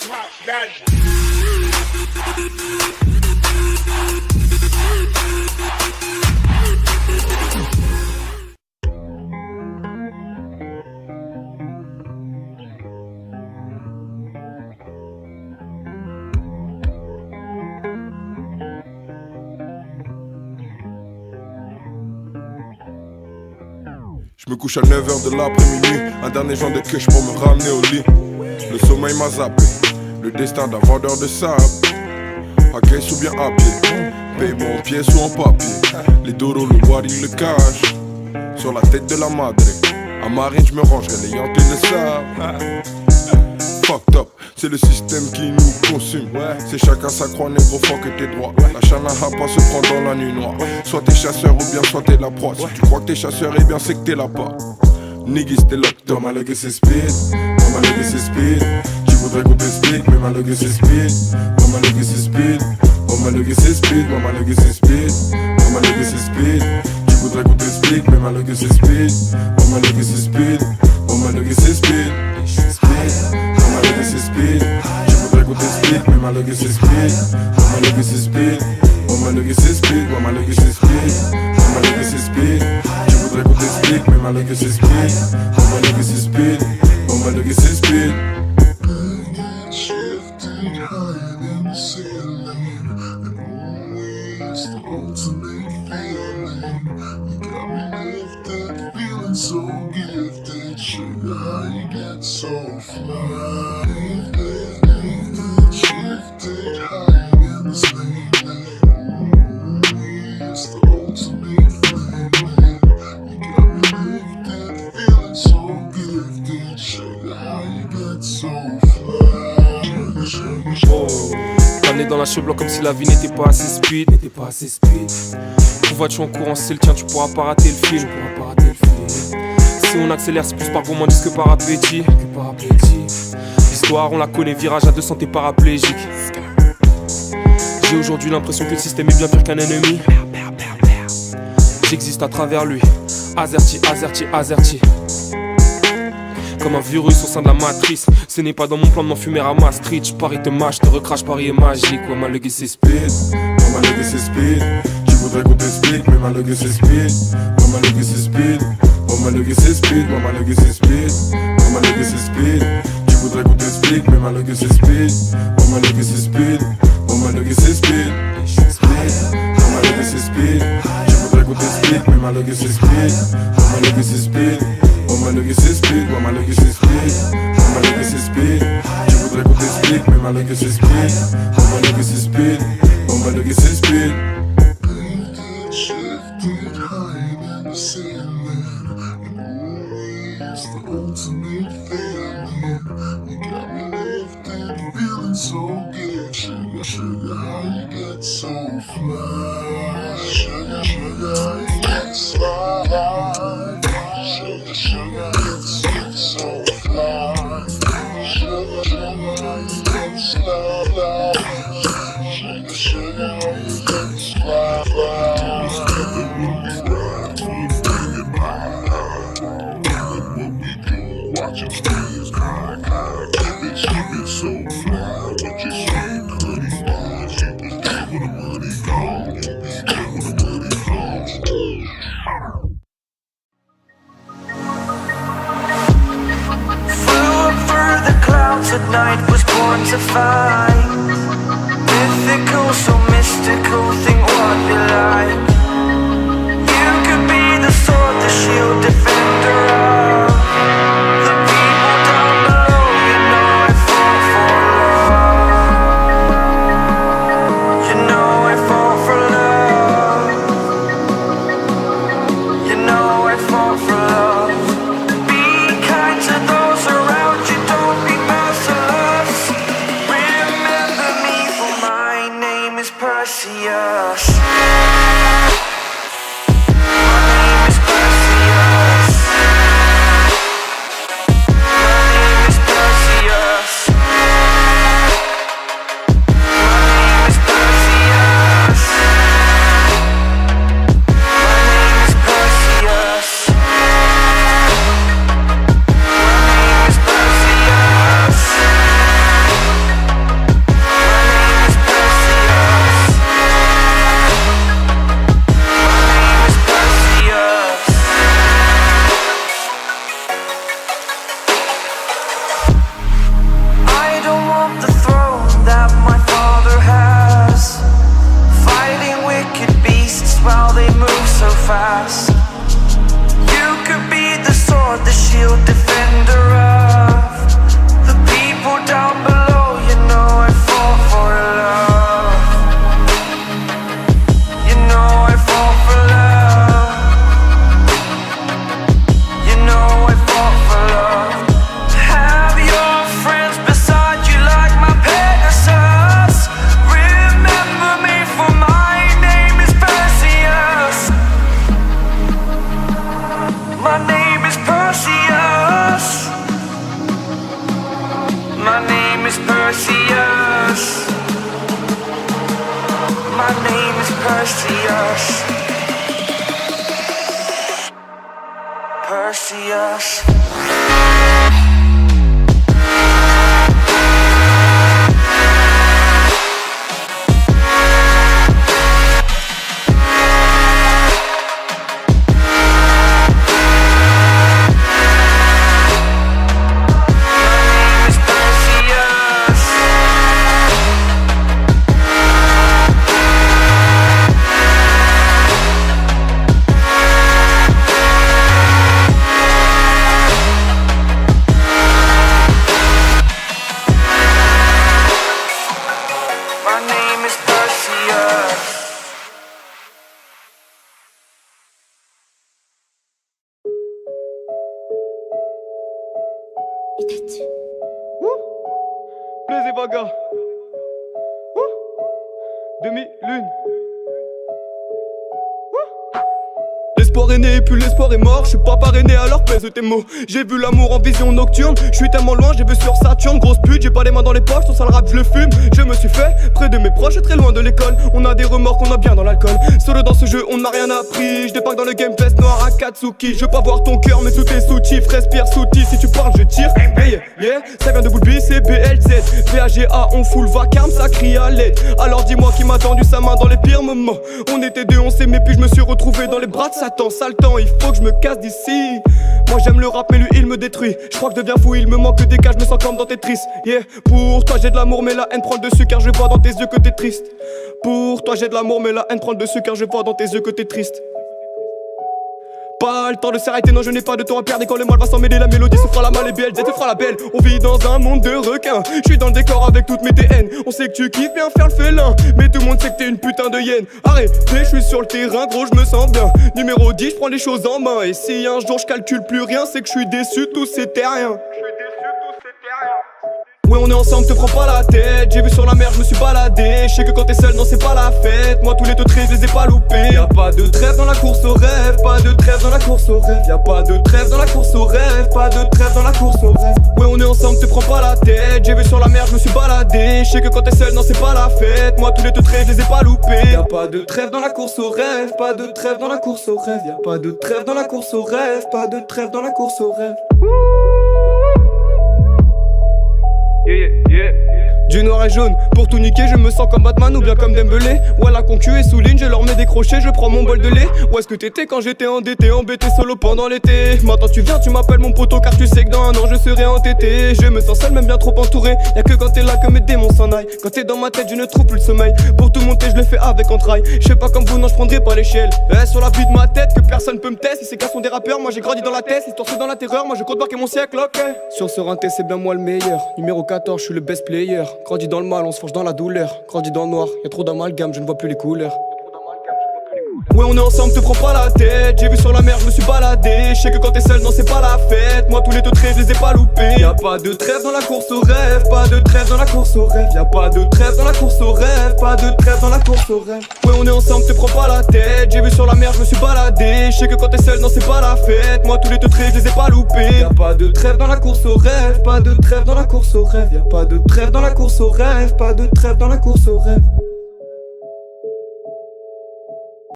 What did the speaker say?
top gun. Je me couche à 9h de l'après-midi, un dernier joint de queue pour me ramener au lit. Le sommeil m'a zappé, le destin d'un vendeur de sable. À caisse ou bien à pied, paiement en pièces ou en papier. Les doros, le wari, le cash, sur la tête de la madre. À Marine, je me rangerai, les Yankees le savent. Fucked up, c'est le système qui nous consume. C'est chacun sa croix, négro, fuck que t'es droit. La chanaha pas se prend dans la nuit noire. Soit t'es chasseur ou bien soit t'es la proie. Si tu crois que t'es chasseur, eh bien c'est que t'es là pas. Niggas t'es locked up. Ma legacy c'est speed, ma legacy c'est speed. Tu voudrais qu'on t'explique, mais ma legacy c'est speed. Ma legacy c'est speed, ma legacy c'est speed. Ma legacy c'est speed, ma legacy c'est speed. Tu voudrais qu'on t'explique, mais ma legacy c'est speed. Ma legacy c'est speed, ma legacy c'est speed. My legacy speed, je voudrais qu'on t'explique, mais ma legacy speed. My legacy speed, my legacy speed, my legacy speed, my legacy speed. Je voudrais qu'on t'explique, mais ma legacy speed. My legacy speed, my legacy speed. Shifting higher than the ceiling, and always the ultimate feeling. You got me lifted, feeling so gifted. Sugar, how you get so fly? Shifted higher than the ceiling, always the ultimate feeling. You got me lifted, feeling so gifted. Sugar, how you get so fly? T'amener dans la cheveux blanc comme si la vie n'était pas assez speed. Où vas-tu en courant, c'est le tien, tu pourras pas rater le film. Si on accélère, c'est plus par gourmandise que par appétit. L'histoire, on la connaît, virage à 200, t'es paraplégique. J'ai aujourd'hui l'impression que le système est bien pire qu'un ennemi. J'existe à travers lui, Azerty. Comme un virus au sein de la matrice. Ce n'est pas dans mon plan de m'enfumer à Maastricht. Paris te mâche, te recrache, Paris est magique. Ouais, ma legacy speed, ma legacy speed. Tu voudrais qu'on t'explique, mais ma legacy speed. Ma legacy speed, ma legacy speed, ma legacy speed, ma legacy speed. Tu voudrais qu'on t'explique, mais ma legacy speed. Ma legacy speed, ma legacy speed. Ma legacy speed. Tu voudrais qu'on t'explique, mais ma legacy speed. Ma legacy speed. My legacy speed, my legacy speed, my legacy speed. Tu voudrais qu'on t'explique, mais ma legacy speed, my legacy speed, my legacy speed. Shifted higher than the ceiling, and always the ultimate feeling. You got me lifted, feeling so good. Sugar, how you get so fly? Sugar, how you get so fly? Sugar, it's so fly. Sugar, how you get so fly. Sugar, how you get so fly. Watch it squeeze, high, bitch, keep it so fly. What you say, honey? She was dead when the money gone. You be dead when the money gone. The clouds at night was born to fight. Mythical, so mystical, think what you like. You could be the sword, the shield, defender of the people down below. You know I fall for love. You know I fall for love. You know I fall for love. Be kind to those around you. Perseus. My name is Perseus. Perseus. My name is Perseus. Perseus. Blaise et Vaga. Demi-lune. L'espoir est né et puis l'espoir est mort. Je suis pas parrainé alors pèse tes mots. J'ai vu l'amour en vision nocturne. Je suis tellement loin, j'ai vu sur Saturne. Grosse pute, j'ai pas les mains dans les poches. Ton sale rap je le fume. Je me suis fait près de mes proches, très loin de l'école. On a des remords qu'on a bien dans l'alcool. Solo dans ce jeu on n'a rien appris. Je débarque dans le game veste noire à Katsuki. Je veux pas voir ton cœur mais sous tes soutifs. Respire sous-ti, si tu parles je tire. Hey yeah, ça vient de Boulby, c'est BLZ. VAGA on fout le vacarme, ça crie à l'aide. Alors dis-moi qui m'a tendu sa main dans les pires moments. On était deux, on s'aimait puis je me suis retrouvé dans les bras de Satan. Sale temps, il faut que je me casse d'ici. Moi j'aime le rap mais lui il me détruit. Je crois que je deviens fou, il me manque des cas, je me sens comme dans Tetris. Yeah, pour toi j'ai de l'amour mais la haine prend le dessus car je vois dans tes yeux que t'es triste. Pour toi j'ai de l'amour mais la haine prend le dessus car je vois dans tes yeux que t'es triste. Pas le temps de s'arrêter, non je n'ai pas de temps à perdre. Et quand le mal va s'en mêler, la mélodie se fera la mal et BLZ te fera la belle. On vit dans un monde de requins. Je suis dans le décor avec toutes mes TN. On sait que tu kiffes bien faire le félin, mais tout le monde sait que t'es une putain de hyène. Arrêtez, je suis sur le terrain, gros je me sens bien. Numéro 10, je prends les choses en main. Et si un jour je calcule plus rien, c'est que je suis déçu, tous ces terriens. Ouais on est ensemble, te prends pas la tête. J'ai vu sur la mer, je me suis baladé. Je sais que quand t'es seul, non c'est pas la fête. Moi tous les teutrés, je les ai pas loupés. Y'a pas de trêve dans la course au rêve. Pas de trêve dans la course au rêve. Y'a pas de trêve dans la course au rêve. Pas de trêve dans la course au rêve. Ouais on est ensemble, te prends pas la tête. J'ai vu sur la mer, je me suis baladé. Je sais que quand t'es seul, non c'est pas la fête. Moi tous les teutrés, je les ai pas loupés. Y'a pas de trêve dans la course au rêve. Pas de trêve dans la course au rêve. Y'a pas de trêve dans la course au rêve. Pas de trêve dans la course au rêve. Du noir et jaune, pour tout niquer, je me sens comme Batman ou bien comme Dembélé. Ouais la concu est sous ligne, je leur mets des crochets, je prends mon bol de lait. Où est-ce que t'étais quand j'étais endetté, embêté solo pendant l'été? Maintenant tu viens, tu m'appelles mon poteau car tu sais que dans un an je serai entêté. Je me sens seul, même bien trop entouré. Y'a que quand t'es là que mes démons s'en aillent. Quand t'es dans ma tête, je ne trouve plus le sommeil. Pour tout monter, je le fais avec entrailles. Je sais pas comme vous, non je prendrai pas l'échelle. Sur la vie de ma tête, que personne peut me tester. Si ces gars sont des rappeurs, moi j'ai grandi dans la tête. Histoire c'est dans la terreur, moi je compte marquer mon siècle, ok. Sur ce rinté, c'est bien moi le meilleur. Numéro 14, je suis le best player. Grandi dans le mal, on se forge dans la douleur. Grandi dans le noir, y'a trop d'amalgame, je ne vois plus les couleurs. Ouais on est ensemble, te prends pas la tête. J'ai vu sur la mer, je me suis baladé. Je sais que quand t'es seul, non c'est pas la fête. Moi tous les teutrés, je les ai pas loupés. Y'a pas de trêve dans la course au rêve. Pas de trêve dans la course au rêve. Y'a pas de trêve dans la course au rêve. Pas de trêve dans la course au rêve. Ouais on est ensemble, te prends pas la tête. J'ai vu sur la mer, je me suis baladé. Je sais que quand t'es seul, non c'est pas la fête. Moi tous les teutrés, je les ai pas loupés. Y'a pas de trêve dans la course au rêve. Pas de trêve dans la course au rêve. Y'a pas de trêve dans la course au rêve. Pas de trêve dans la course au rêve.